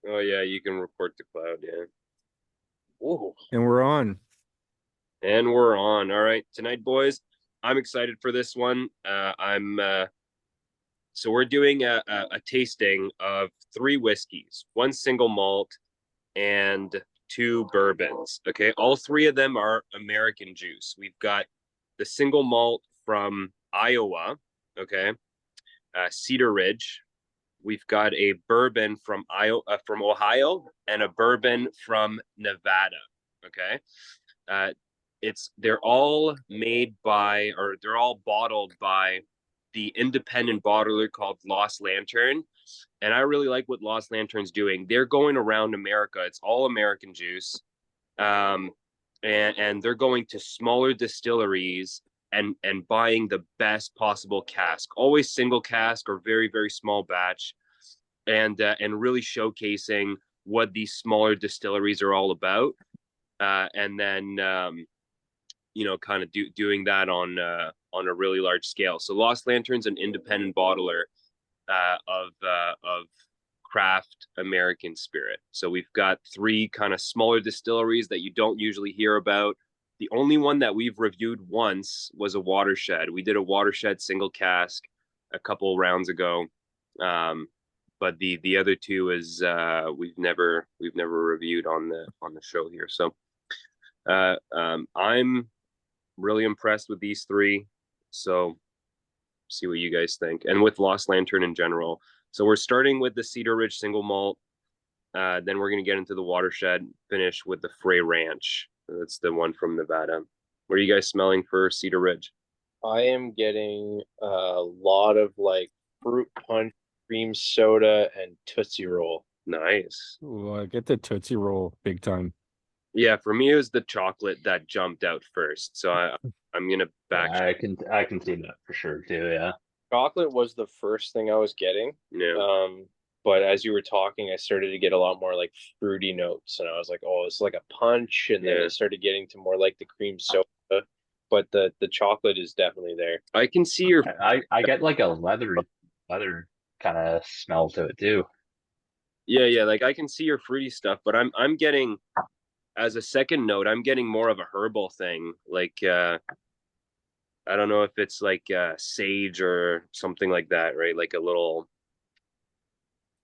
Oh yeah, you can report to cloud, yeah. Ooh. And we're on. And we're on. All right. Tonight, boys, I'm excited for this one. I'm so we're doing a tasting of three whiskeys, one single malt, and two bourbons. Okay. All three of them are American juice. We've got the single malt from Iowa, okay, Cedar Ridge. We've got a bourbon from Ohio, and a bourbon from Nevada. Okay, uh, they're all made by, or they're all bottled by the independent bottler called Lost Lantern. And I really like what Lost Lantern's doing. They're going around America. It's all American juice. Um, and they're going to smaller distilleries and buying the best possible cask, always single cask or very, very small batch, and really showcasing what these smaller distilleries are all about. And then kind of doing that on a really large scale. So Lost Lantern's an independent bottler of craft American spirit. So we've got three kind of smaller distilleries that you don't usually hear about. The only one that we've reviewed once was a Watershed. We did a Watershed single cask a couple rounds ago. But the other two is we've never reviewed on the show here. So I'm really impressed with these three. So see what you guys think, and with Lost Lantern in general. So we're starting with the Cedar Ridge single malt. Then we're gonna get into the Watershed, finish with the Frey Ranch. That's the one from Nevada. What are you guys smelling for Cedar Ridge? I am getting a lot of like fruit punch, cream soda, and Tootsie Roll. Nice. Ooh, I get the Tootsie Roll big time. Yeah, for me it was the chocolate that jumped out first. So I'm gonna back. Yeah, I can see that for sure too. Yeah. Chocolate was the first thing I was getting. Yeah. But as you were talking, I started to get a lot more like fruity notes, and I was like, "Oh, it's like a punch." And then Yeah. it started getting to more like the cream soda, but the chocolate is definitely there. I can see your I get like a leather kind of smell to it too. yeah, like I can see your fruity stuff, but I'm getting, as a second note, I'm getting more of a herbal thing. Like I don't know if it's like sage or something like that, right? Like a little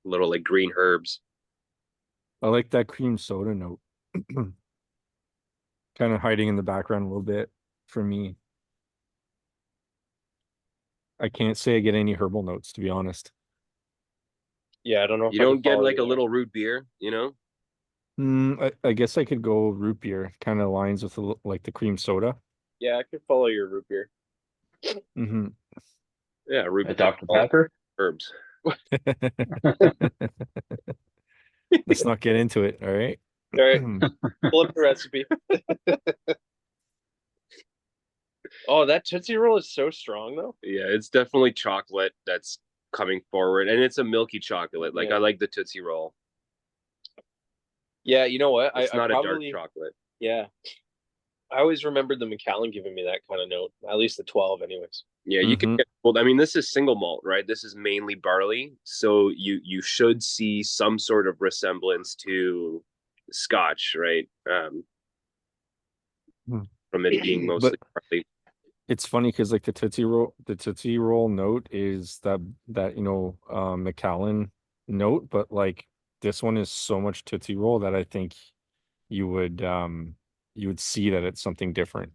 like green herbs. I like that cream soda note. Kind of hiding in the background a little bit for me. I can't say I get any herbal notes, to be honest. Yeah, I don't know You if I can don't get follow like you a there. little root beer, you know? I guess I could go root beer. Kind of aligns with like the cream soda. Yeah, I can follow your root beer. Hmm. Yeah, A root beer, Dr. Pepper. herbs. Let's not get into it. All right. All right, pull up the recipe. Oh, that Tootsie Roll is so strong though. Yeah, it's definitely chocolate that's coming forward, and it's a milky chocolate. Like Yeah. I like the Tootsie Roll. Yeah, you know what? It's I not a dark probably chocolate. yeah. I always remembered the Macallan giving me that kind of note. At least the 12, anyways. Yeah, you can Hmm. get, well, I mean, this is single malt, right? This is mainly barley, so you should see some sort of resemblance to Scotch, right? From it being But mostly barley. it's funny because like the Tootsie Roll note is that Macallan note, but like this one is so much Tootsie Roll that I think you would you would see that it's something different.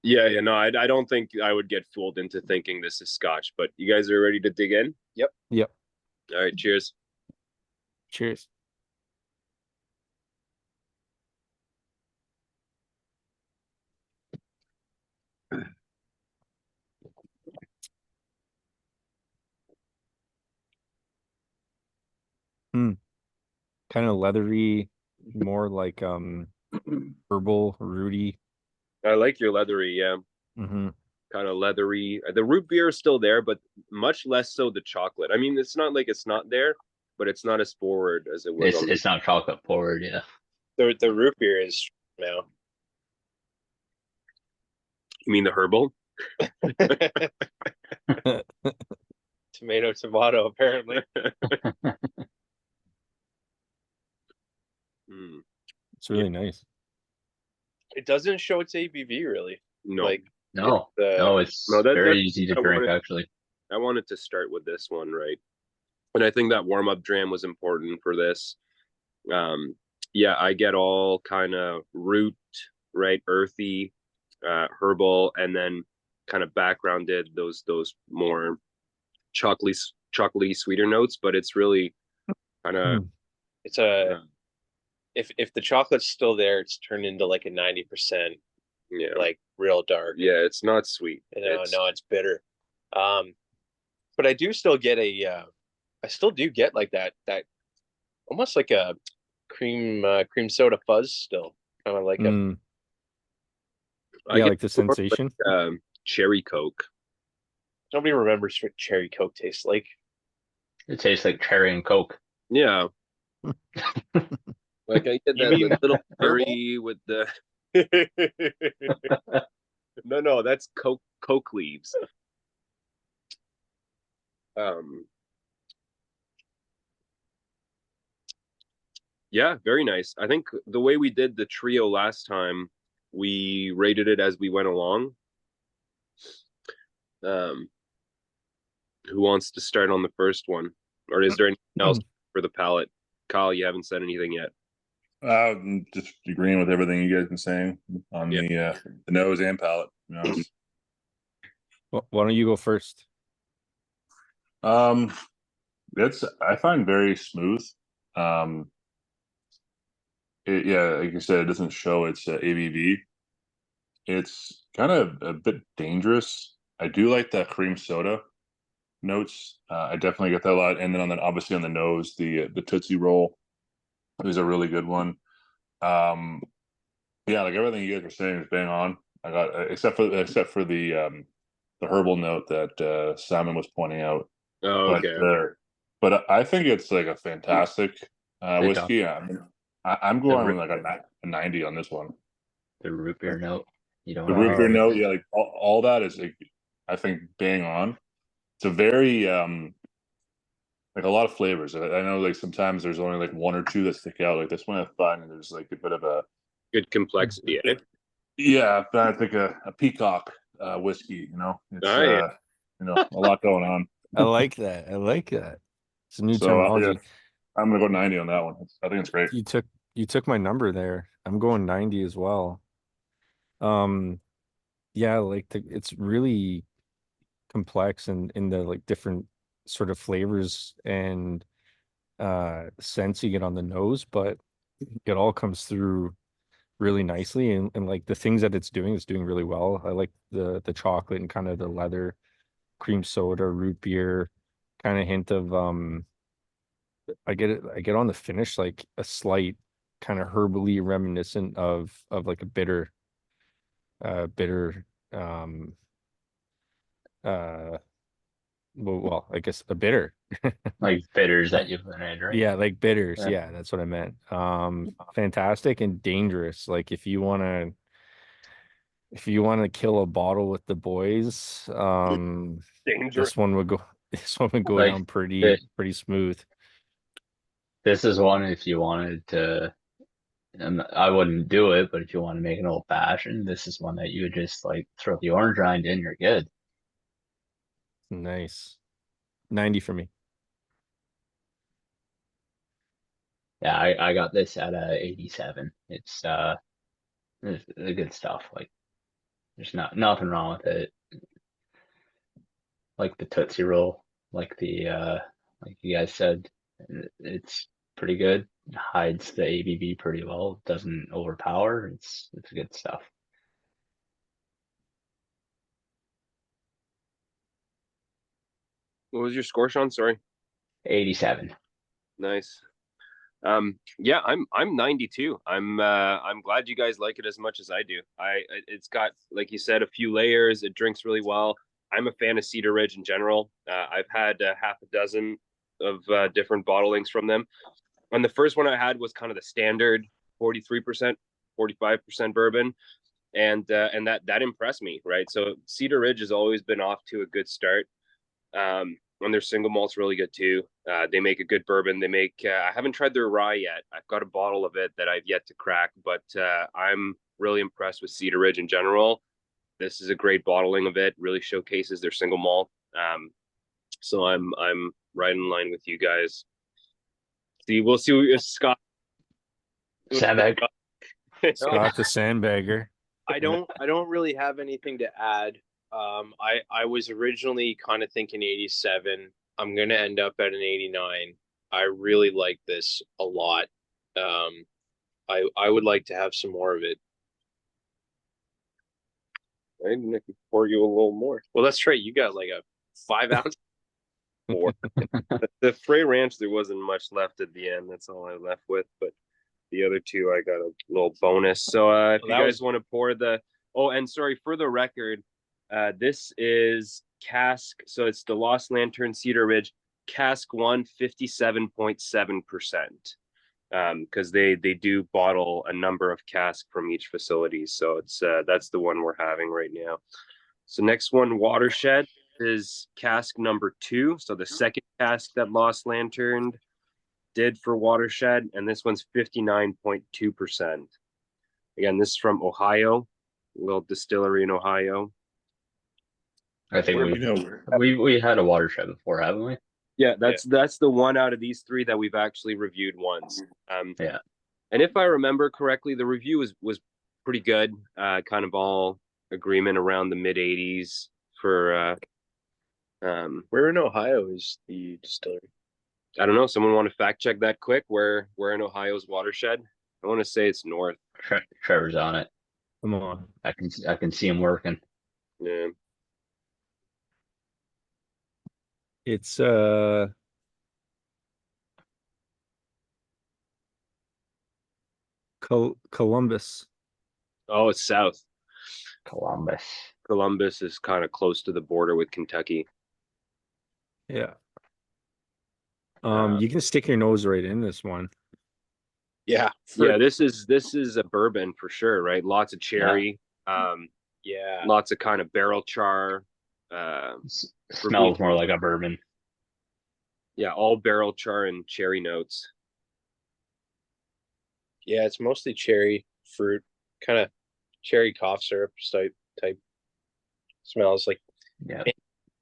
Yeah, no, I don't think I would get fooled into thinking this is Scotch, but you guys are ready to dig in? Yep. Yep. All right, cheers. Cheers. Hmm. Kind of leathery, more like herbal, rooty. I like your leathery, yeah, Hmm. kind of leathery. The root beer is still there, but much less so the chocolate. I mean, it's not like it's not there, but it's not as forward as it was It's on. it's not chocolate forward. Yeah. The root beer is now. You mean the herbal? Tomato, apparently. It's really nice. It doesn't show its ABV really. No, Like No, it's, no, it's no, very that's easy to I drink wanted. actually. I wanted to start with this one, right? And I think that warm up dram was important for this. Yeah, I get all kind of root, right, earthy, herbal, and then kind of backgrounded those more chocolatey sweeter notes. But it's really kind of Mm. it's a if the chocolate's still there, it's turned into like a 90% yeah, like real dark. yeah, it's not sweet. No, it's bitter. But I do still get I still do get like that almost like a cream soda fuzz still. Kind of like a Mm. I Yeah, get like the more sensation. cherry Coke. nobody remembers what cherry Coke tastes like. It tastes like cherry and Coke. Yeah, like I get You that mean little herbal? cherry with the no, that's Coke leaves. Um, yeah, very nice. I think the way we did the trio last time, we rated it as we went along. Um, who wants to start on the first one, or is there anything else for the palate? Kyle, you haven't said anything yet. I'm just agreeing with everything you guys been saying on Yeah. the nose and palate. To be honest. Why don't you go first? It's I find very smooth. Um, yeah, like you said, it doesn't show its ABV. It's kind of a bit dangerous. I do like that cream soda notes. I definitely get that a lot. And then obviously on the nose, the Tootsie Roll is a really good one. Yeah, like everything you guys were saying is bang on. I got except for the herbal note that Simon was pointing out. Oh, But okay. but I think it's like a fantastic They don't- whiskey. I'm going The with like a 90 on this one. The root beer note. You don't The want root to beer Wow. note, yeah, like all that is like I think bang on. It's a very like a lot of flavors. I know like sometimes there's only like one or two that stick out. Like this one I find there's like a bit of a Good complexity, eh? yeah, I think a peacock whiskey, it's Oh, yeah. a lot going on. I like that. I like that. It's a new So yeah, terminology. I'm gonna go 90 on that one. I think it's great. You took my number there. I'm going 90 as well. Yeah, like it's really complex and in the like different sort of flavors and scents you get on the nose, but it all comes through really nicely and like the things that it's doing really well. I like the chocolate and kind of the leather, cream soda, root beer, kind of hint of I get on the finish like a slight kind of herbally reminiscent of like a bitter um uh well, I guess a bitter. like bitters that you put in, right? Yeah, like bitters. Yeah. Yeah, that's what I meant. Fantastic and dangerous. Like if you want to kill a bottle with the boys, Dangerous. this one would go this one would go Like down this, pretty smooth. this is one if you wanted to. I wouldn't do it, but if you want to make an old fashioned, this is one that you would just like throw the orange rind in. You're good. Nice. 90 for me. Yeah, I got this at a 87. It's the good stuff. Like there's nothing wrong with it. Like the Tootsie Roll, like you guys said, it's pretty good. It hides the ABV pretty well. Doesn't overpower. It's good stuff. What was your score, Sean? Sorry. 87. Nice. Yeah, I'm 92. I'm glad you guys like it as much as I do. It's got, like you said, a few layers. It drinks really well. I'm a fan of Cedar Ridge in general. I've had half a dozen of different bottlings from them. And the first one I had was kind of the standard 43%, 45% bourbon. And that impressed me, right? So Cedar Ridge has always been off to a good start. and their single malt's really good too. They make a good bourbon. They make. I haven't tried their rye yet. I've got a bottle of it that I've yet to crack, but I'm really impressed with Cedar Ridge in general. This is a great bottling of it. Really showcases their single malt. So I'm right in line with you guys. See, we'll see if Scott. Sandbag. Scott the sandbagger. I don't really have anything to add. I was originally kind of thinking 87. I'm gonna end up at an 89. I really like this a lot. I would like to have some more of it. I can pour you a little more. Well, that's right. You got like a 5 ounce. More. The Frey Ranch, there wasn't much left at the end. That's all I left with. But the other two, I got a little bonus. So if you guys want to pour the, oh, and sorry for the record, this is cask. So it's the Lost Lantern Cedar Ridge cask 1, 57.7%. Because they do bottle a number of casks from each facility. So it's that's the one we're having right now. So next one, Watershed, is cask number 2. So the second cask that Lost Lantern did for Watershed, and this one's 59.2%. Again, this is from Ohio, a little distillery in Ohio. I think we had a Watershed before, haven't we? Yeah, that's the one out of these 3 that we've actually reviewed once. Yeah. And if I remember correctly, the review was pretty good. Kind of all agreement around the mid 80s for Where in Ohio is the distillery? I don't know. Someone want to fact check that quick? Where in Ohio's Watershed? I want to say it's north. Trevor's on it. Come on. I can see him working. Yeah. It's Columbus. Oh, it's south. Columbus. Columbus is kind of close to the border with Kentucky. Yeah. You can stick your nose right in this one. Yeah. Yeah, this is a bourbon for sure, right? Lots of cherry. Yeah. Lots of kind of barrel char. Smells more like a bourbon. Yeah, all barrel char and cherry notes. Yeah, it's mostly cherry fruit, kind of cherry cough syrup type smells. Like Yeah.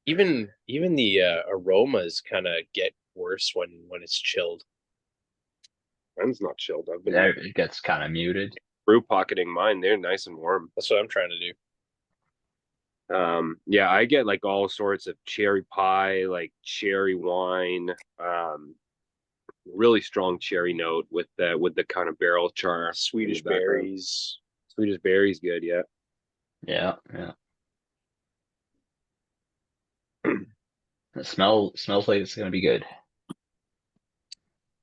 even the aromas kind of get worse when it's chilled. Mine's not chilled. I've been It gets kind of muted. brew pocketing mine. They're nice and warm. That's what I'm trying to do. Yeah, I get like all sorts of cherry pie, like cherry wine, really strong cherry note with the kind of barrel char. Swedish berries. Swedish berries, good, yeah. Yeah. It smells like it's gonna be good.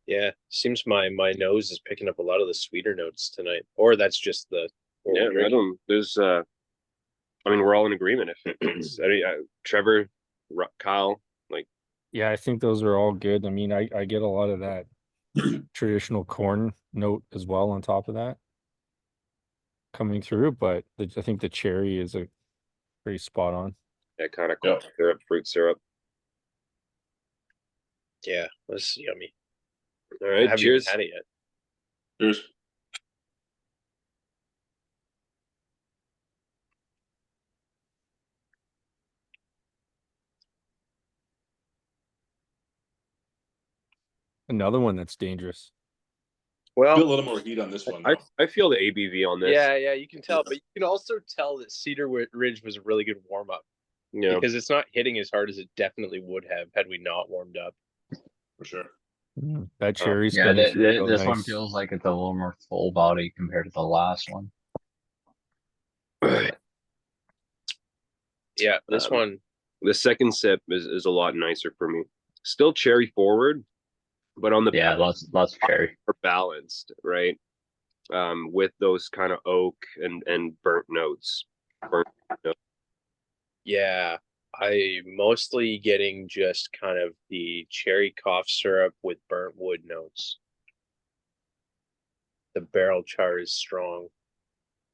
Yeah, seems my nose is picking up a lot of the sweeter notes tonight, or that's just the Yeah, I don't. There's I mean, we're all in agreement. If it's Trevor, Kyle, like, Yeah, I think those are all good. I mean, I get a lot of that traditional corn note as well on top of that coming through, but I think the cherry is a pretty spot on. that kind of corn syrup, fruit syrup. Yeah, that's yummy. All I right, haven't cheers. even had it yet. Cheers. Another one that's dangerous. Feel a Well, little more heat on this one, though. I feel the ABV on this. yeah, you can tell, but you can also tell that Cedar Ridge was a really good warm up Yeah. because it's not hitting as hard as it definitely would have had we not warmed up. For sure. That cherry's Yeah, getting real this one nice. feels like it's a little more full body compared to the last one. Yeah, this one. The second sip is a lot nicer for me. Still cherry forward, but on the Yeah, lots of cherry. are balanced, right? With those kind of oak and burnt notes. Yeah, I mostly getting just kind of the cherry cough syrup with burnt wood notes. The barrel char is strong.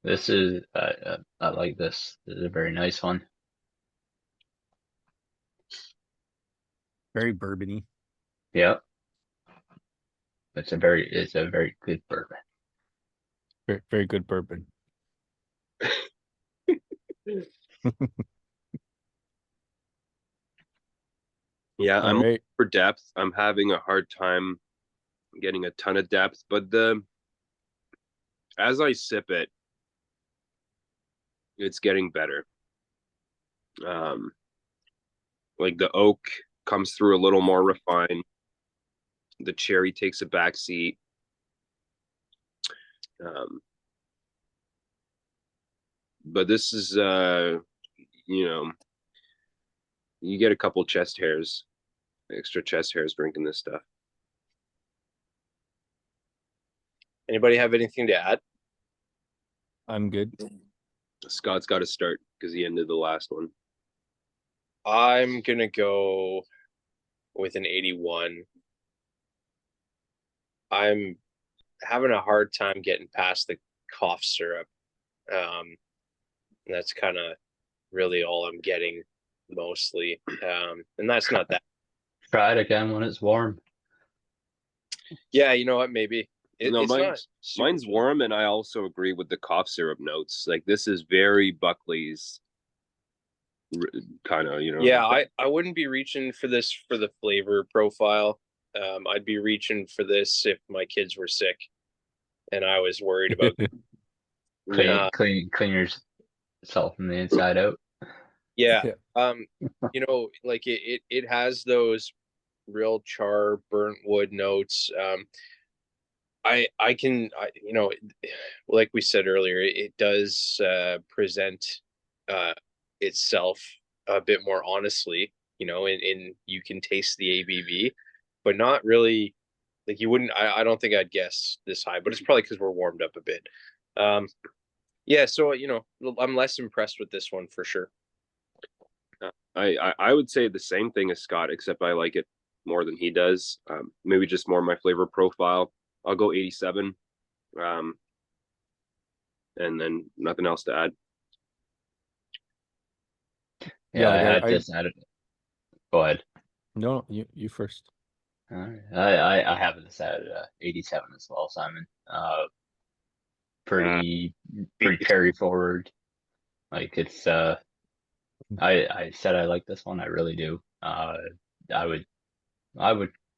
This is I like this. This is a very nice one. Very bourbony. Yeah. It's a very good bourbon. Very, very good bourbon. Yeah, All I'm right. for depth. I'm having a hard time getting a ton of depth, but as I sip it, it's getting better. Um, like the oak comes through a little more refined. The cherry takes a back seat. But this is you know, you get a couple extra chest hairs drinking this stuff. Anybody have anything to add? I'm good. Scott's got to start because he ended the last one. I'm gonna go with an 81. I'm having a hard time getting past the cough syrup. That's kind of really all I'm getting mostly. And that's not that. Try it again when it's warm. Yeah, you know what? Maybe No, it's not mine's super- warm, and I also agree with the cough syrup notes. Like this is very Buckley's kind of, you know. Yeah, I wouldn't be reaching for this for the flavor profile. I'd be reaching for this if my kids were sick and I was worried about. Clean yourself from the inside out. Yeah. Yeah. You know, like it has those real char burnt wood notes. I can, you know, like we said earlier, it does present itself a bit more honestly, you know, and you can taste the ABV, but not really like you wouldn't. I don't think I'd guess this high, but it's probably because we're warmed up a bit. Yeah, so you know, I'm less impressed with this one for sure. I would say the same thing as Scott, except I like it more than he does. Maybe just more my flavor profile. I'll go 87. And then nothing else to add. Yeah, like I had I this added. Go ahead. no, you first. All right. I have this at 87 as well, Simon. Pretty carry forward. Like it's I said I like this one. I really do. I would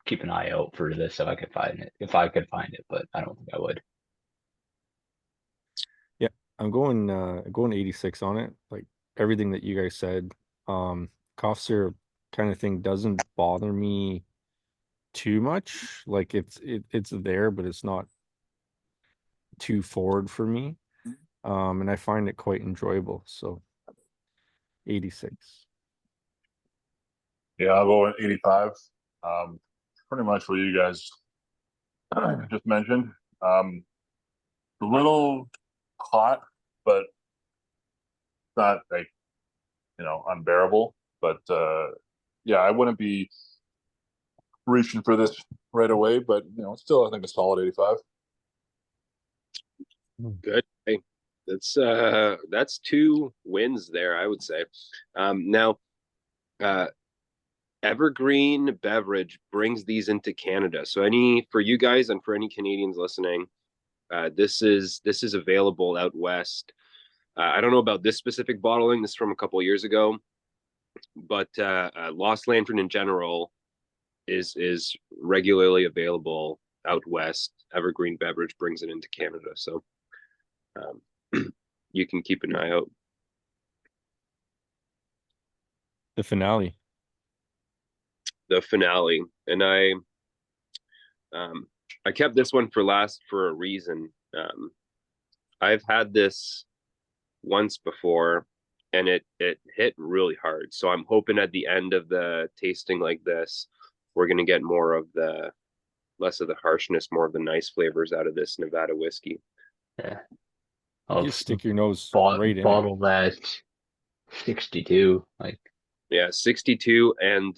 keep an eye out for this if I could find it, but I don't think I would. Yeah, I'm going 86 on it. Like everything that you guys said. Cough syrup kind of thing doesn't bother me too much. Like it's there, but it's not too forward for me. And I find it quite enjoyable. So 86. Yeah, I'll go with 85. Pretty much what you guys just mentioned. A little hot, but not like, you know, unbearable. But yeah, I wouldn't be reaching for this right away, but you know, it's still I think a solid 85. Good. Hey, that's 2 wins there, I would say. Now, Evergreen Beverage brings these into Canada. So for you guys and for any Canadians listening, this is available out west. I don't know about this specific bottling. This is from a couple of years ago, but Lost Lantern in general is regularly available out west. Evergreen Beverage brings it into Canada, so you can keep an eye out. The finale. The finale, and I kept this one for last for a reason. I've had this once before, and it hit really hard. So I'm hoping at the end of the tasting like this, we're gonna get more of the less of the harshness, more of the nice flavors out of this Nevada whiskey. Yeah. You just stick your nose right in. Bottle that 62. Like Yeah, 62, and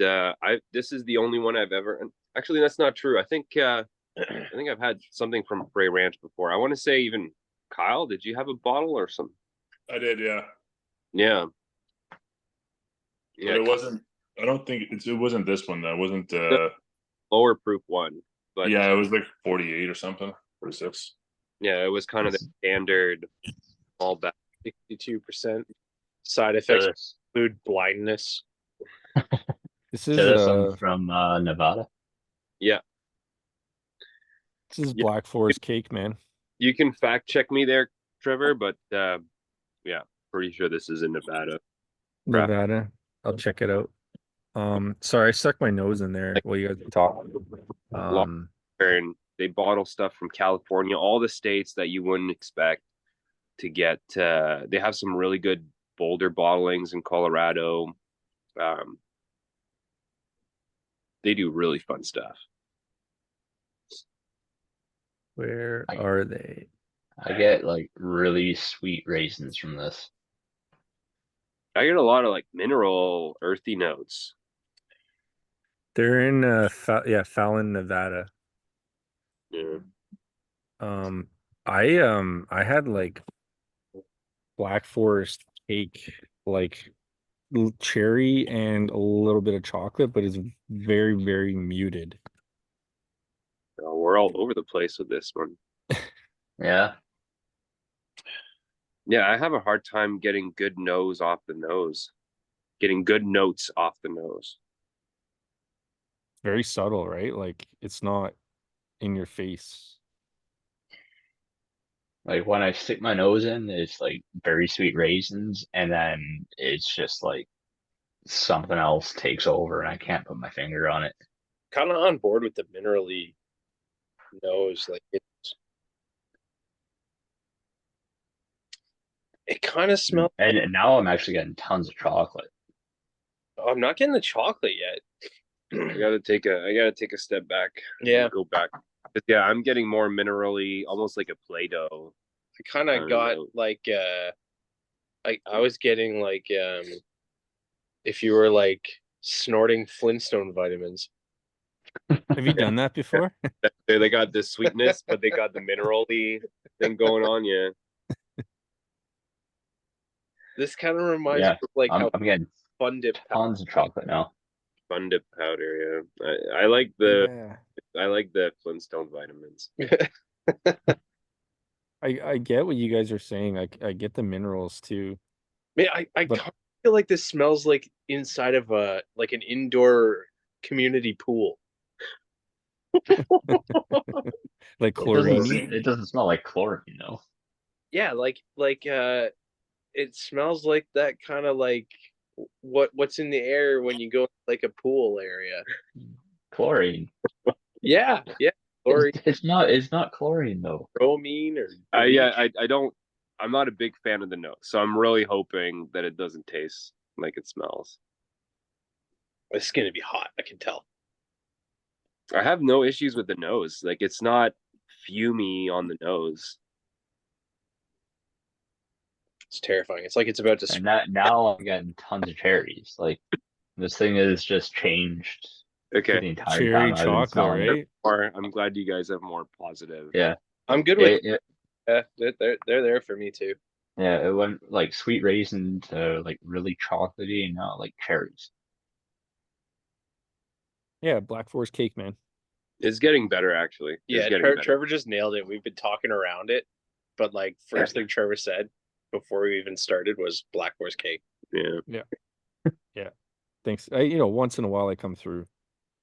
this is the only one I've ever. Actually, that's not true. I think I've had something from Frey Ranch before. I want to say even Kyle, did you have a bottle or something? I did, yeah. Yeah. But it wasn't I don't think it wasn't this one though. It wasn't Lower proof one, but yeah, it was like 48 or something, 46. yeah, it was kind of the standard all back. 62%. Side effects This, include blindness. This so is this one's from Nevada. Yeah, this is Yeah. Black Forest cake, man. you can fact check me there, Trevor, but yeah, pretty sure this is in Nevada. Crap. Nevada. I'll check it out. Sorry, I stuck my nose in there while you guys were talking. And they bottle stuff from California, all the states that you wouldn't expect to get. They have some really good Boulder bottlings in Colorado. They do really fun stuff. Where are they? I get like really sweet raisins from this. I get a lot of like mineral, earthy notes. They're in Fallon, Nevada. Yeah. I had like Black Forest cake, like cherry and a little bit of chocolate, but it's very, very muted. We're all over the place with this one. Yeah. Yeah, I have a hard time getting good nose off the nose, getting good notes off the nose. Very subtle, right? Like it's not in your face. Like when I stick my nose in, it's like very sweet raisins, and then it's just like something else takes over, and I can't put my finger on it. Kind of on board with the minerally nose. Like it kind of smells. And now I'm actually getting tons of chocolate. Oh, I'm not getting the chocolate yet. I gotta take a step back. Yeah. Go back. But yeah, I'm getting more minerally, almost like a Play-Doh. I kind of got like I was getting like if you were like snorting Flintstone vitamins. Have you done that before? They got the sweetness, but they got the minerally thing going on. Yeah. This kind of reminds Yeah, me of like how I'm getting Fun Dip tons of chocolate now. Fun Dip powder. Yeah. I like the Flintstone vitamins. I get what you guys are saying. I get the minerals too. Man, I But- kind of feel like this smells like inside of a like an indoor community pool. Like It chlorine. doesn't smell like chlorine though. Yeah, like it smells like that kind of like what's in the air when you go like a pool area. Chlorine. Yeah, or It's not chlorine though. bromine or I don't. I'm not a big fan of the nose, so I'm really hoping that it doesn't taste like it smells. it's gonna be hot. I can tell. I have no issues with the nose. Like it's not fumey on the nose. It's terrifying. It's like it's about to. And now I'm getting tons of cherries. Like this thing is just changed the Okay. entire Cherry time I've been chocolate, smelling it. right? Or I'm glad you guys have more positive. Yeah. I'm good with. It, They're there for me too. yeah, it went like sweet raisin to like really chocolatey and now like cherries. Yeah, Black Forest cake, man. It's getting better actually. It's Yeah, getting better. Trevor just nailed it. We've been talking around it, but like first thing Trevor said before we even started was Black Forest cake Yeah. Thanks. Once in a while I come through.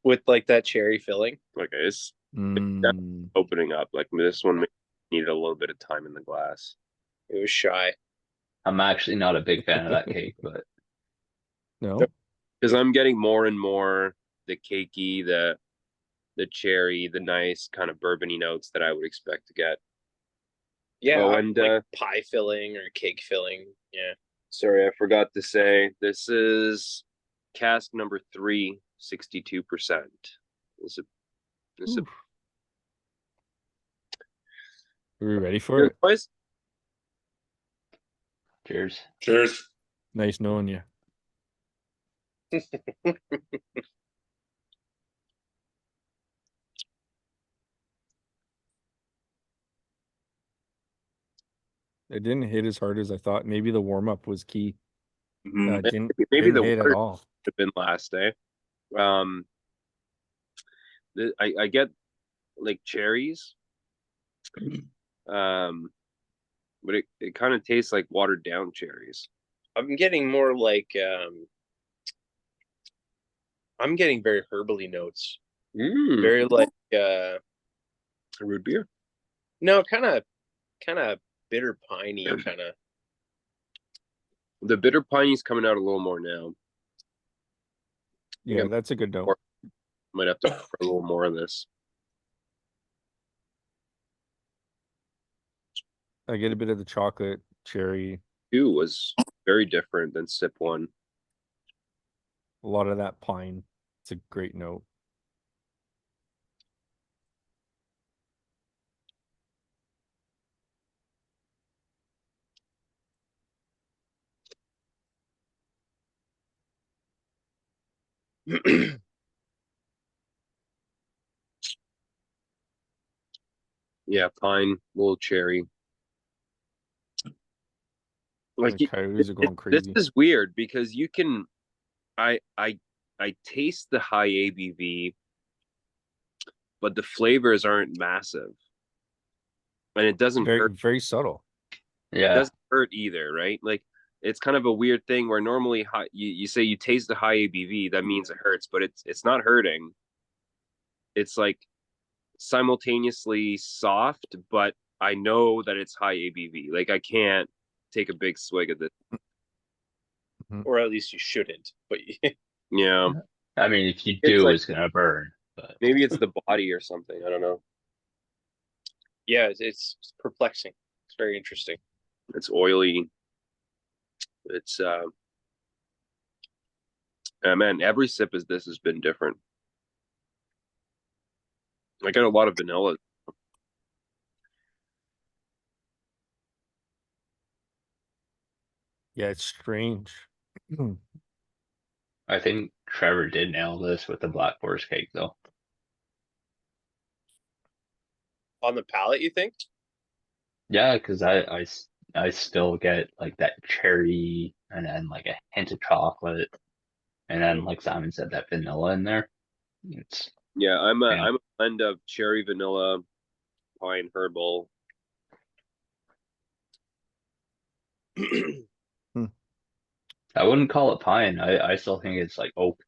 with like that cherry filling. Like it's Mm, opening up. Like this one needed a little bit of time in the glass. It was shy. I'm actually not a big fan of that cake, but no. Because I'm getting more and more the cakey, the cherry, the nice kind of bourbony notes that I would expect to get. Yeah, Oh, and like pie filling or cake filling. Yeah. sorry, I forgot to say this is cask number 3, 62%. This is Oof. Are we ready for it? boys. cheers. Cheers. Nice knowing you. It didn't hit as hard as I thought. Maybe the warm up was key. Mhm. Didn't Maybe the hit at word all. have been last day. I get like cherries, but it kind of tastes like watered down cherries. I'm getting more like I'm getting very herbally notes. Very like root beer. no, kind of bitter piney kind of. The bitter piney's coming out a little more now. Yeah, that's a good note. Might have to pour a little more of this. I get a bit of the chocolate cherry. Two was very different than sip one. A lot of that pine. It's a great note. Yeah, pine, little cherry. Like The coyotes are going this crazy. is weird because you can, I taste the high ABV, but the flavors aren't massive, and it doesn't hurt. Very subtle. It Yeah. doesn't hurt either, right? Like it's kind of a weird thing where normally you say you taste the high ABV, that means it hurts, but it's not hurting. It's like simultaneously soft, but I know that it's high ABV. Like I can't take a big swig of this. Or at least you shouldn't. But Yeah, I mean, if you It's do, like- it's gonna burn. But maybe it's the body or something. I don't know. yeah, it's perplexing. It's very interesting. It's oily. It's man, every sip of this has been different. I got a lot of vanilla. Yeah, it's strange. I think Trevor did nail this with the Black Forest cake, though. On the palate, you think? Yeah, because I still get like that cherry and then like a hint of chocolate, and then like Simon said, that vanilla in there. It's Yeah, I'm Yeah. a blend of cherry, vanilla, pine, herbal. I wouldn't call it pine. I still think it's like oak.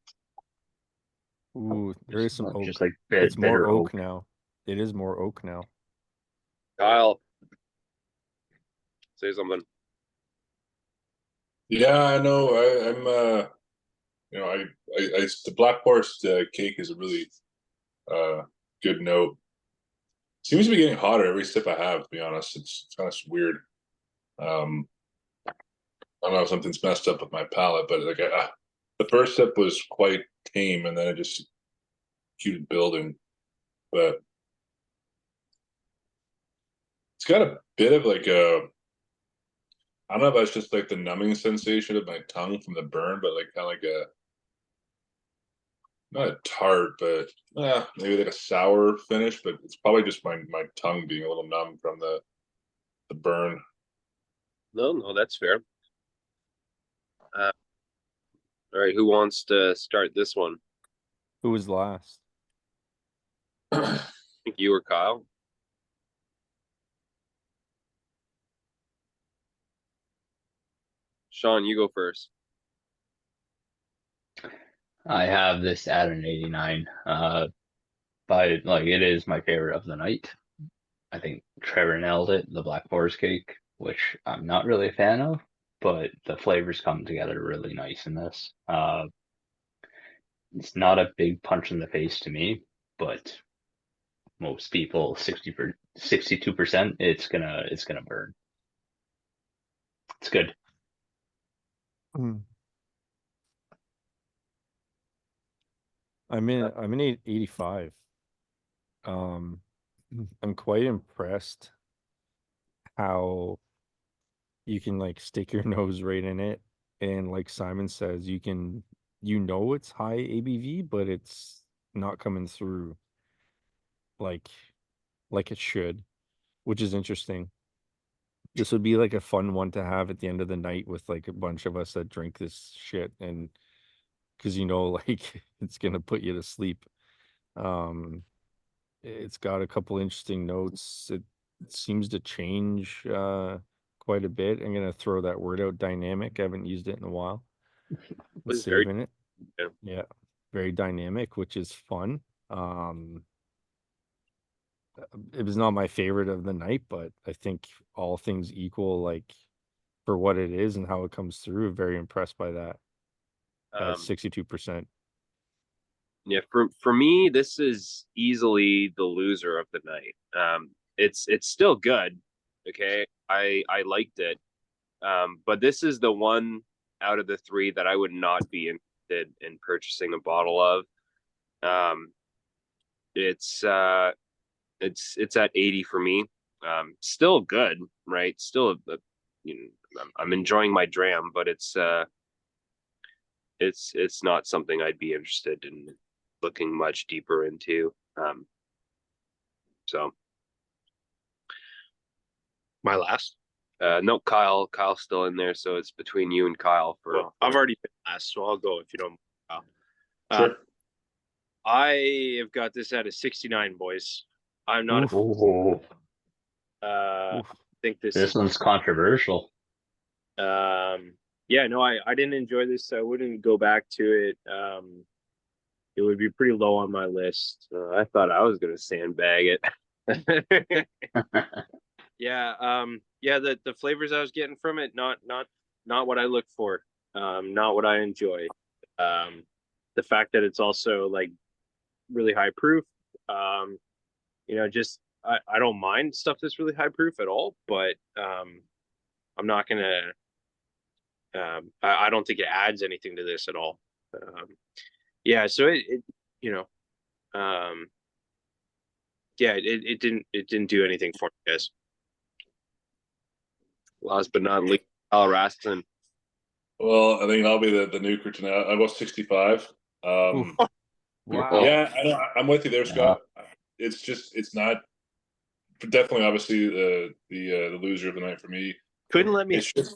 Ooh, there is some oak. Just like It's more bitter oak now. It is more oak now. Kyle, say something. Yeah, I know. I'm you know, the Black Forest cake is a really good note. Seems to be getting hotter every sip I have. To be honest, it's kind of weird. I don't know if something's messed up with my palate, but like the first sip was quite tame, and then it just keeps building. But it's got a bit of like a, I don't know if that's just like the numbing sensation of my tongue from the burn, but like kind of like a, not a tart, but maybe like a sour finish. But it's probably just my tongue being a little numb from the burn. No, that's fair. All right, who wants to start this one? Who was last? I think you or Kyle. Sean, you go first. I have this at an 89. But like it is my favorite of the night. I think Trevor nailed it, the Black Forest cake, which I'm not really a fan of, but the flavors come together really nice in this. It's not a big punch in the face to me, but most people 62%, it's gonna burn. It's good. I'm in 85. I'm quite impressed how you can like stick your nose right in it, and like Simon says, it's high ABV, but it's not coming through like it should, which is interesting. This would be like a fun one to have at the end of the night with like a bunch of us that drink this shit and because you know, like it's gonna put you to sleep. It's got a couple interesting notes. It seems to change quite a bit. I'm gonna throw that word out, dynamic. I haven't used it in a while. Was very Saving it. yeah. Yeah, very dynamic, which is fun. It was not my favorite of the night, but I think all things equal, like for what it is and how it comes through, very impressed by that. 62%. Yeah, for me, this is easily the loser of the night. It's still good. Okay, I liked it. But this is the one out of the three that I would not be interested in purchasing a bottle of. It's at 80 for me. Still good, right? Still, you know, I'm enjoying my dram, but it's not something I'd be interested in looking much deeper into. So My last. no, Kyle's still in there, so it's between you and Kyle for. Well, I've already been last, so I'll go if you don't. Sure. I have got this at a 69, boys. I'm not. Oof. Oh, I Oof. think this this is. one's controversial. Yeah, no, I didn't enjoy this. So I wouldn't go back to it. It would be pretty low on my list. I thought I was gonna sandbag it. Yeah, yeah, the flavors I was getting from it, not what I look for. Not what I enjoy. The fact that it's also like really high proof. You know, just I don't mind stuff that's really high proof at all, but I'm not gonna I don't think it adds anything to this at all. Yeah, so it you know, yeah, it didn't do anything for me, guys. Last but not least, Kyle Raston. Well, I think I'll be the nuker tonight. I was 65. Oof. Wow. Yeah, I'm with you there, Scott. It's just it's not definitely obviously the loser of the night for me. Couldn't let me. It's just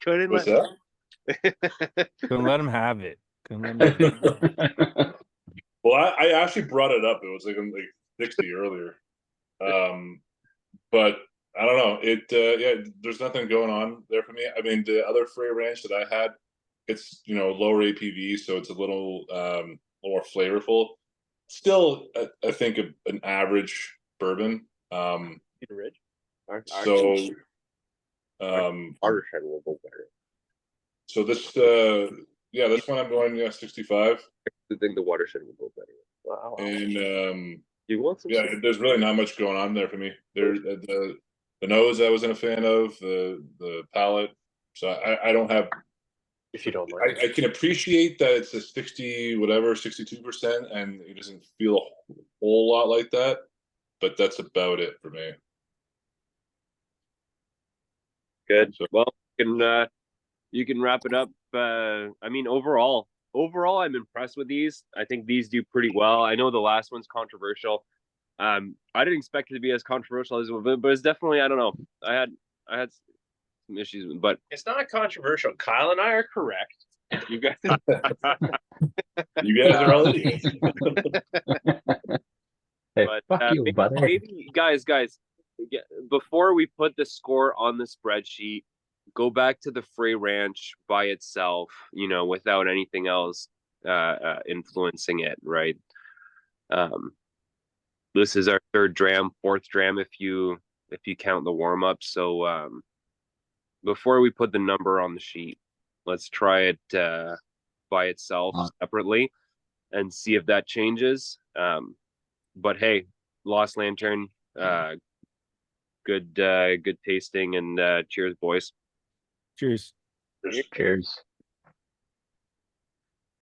Couldn't what's let that? Couldn't let him have it. Couldn't let him have it. Well, I actually brought it up. It was like 60 earlier. But I don't know. It yeah, there's nothing going on there for me. I mean, the other Frey ranch that I had, it's lower APV, so it's a little more flavorful. Still, I think an average bourbon. Cedar Ridge. So Watershed will go better. so this yeah, this one I'm going 65. I think the Watershed will go better. Wow. And You want some? yeah, there's really not much going on there for me. There the nose I wasn't a fan of, the palate. So I don't have. If you don't mind. I can appreciate that it's a 60 whatever 62% and it doesn't feel a whole lot like that, but that's about it for me. Good. So- Well, you can wrap it up. I mean, overall, I'm impressed with these. I think these do pretty well. I know the last one's controversial. I didn't expect it to be as controversial as it was, but it's definitely, I don't know. I had some issues, but It's not controversial. Kyle and I are correct. you guys, You guys are all idiots. Hey, but fuck you, buddy. maybe guys, before we put the score on the spreadsheet, go back to the Frey Ranch by itself, without anything else influencing it, right? This is our fourth dram if you count the warm up. So before we put the number on the sheet, let's try it by itself separately and see if that changes. But hey, Lost Lantern, good tasting, and cheers, boys. Cheers. Cheers.